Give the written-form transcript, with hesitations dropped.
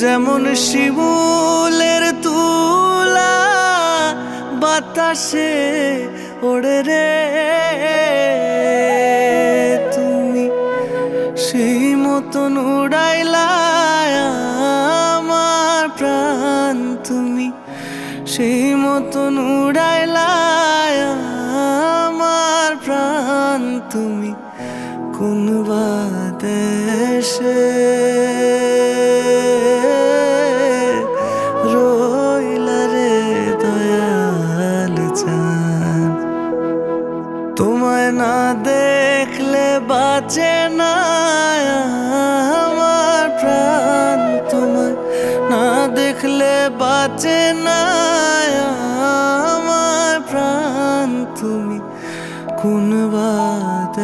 যেমন শিমুলের তুলা বাতাসে ওড়ে রে, তুমি সেই মতন উড়াইলা আমার প্রাণ, তুমি সেই মতন উড়াইলা আমার প্রাণ। তুমি কোন বাদেশে রইলা রে দয়াল চান, তোমায় না দেখলে বাঁচে না আমার প্রাণ, তোমায় না দেখলে বাঁচে না আমার প্রাণ। তুমি কোন বাদেশে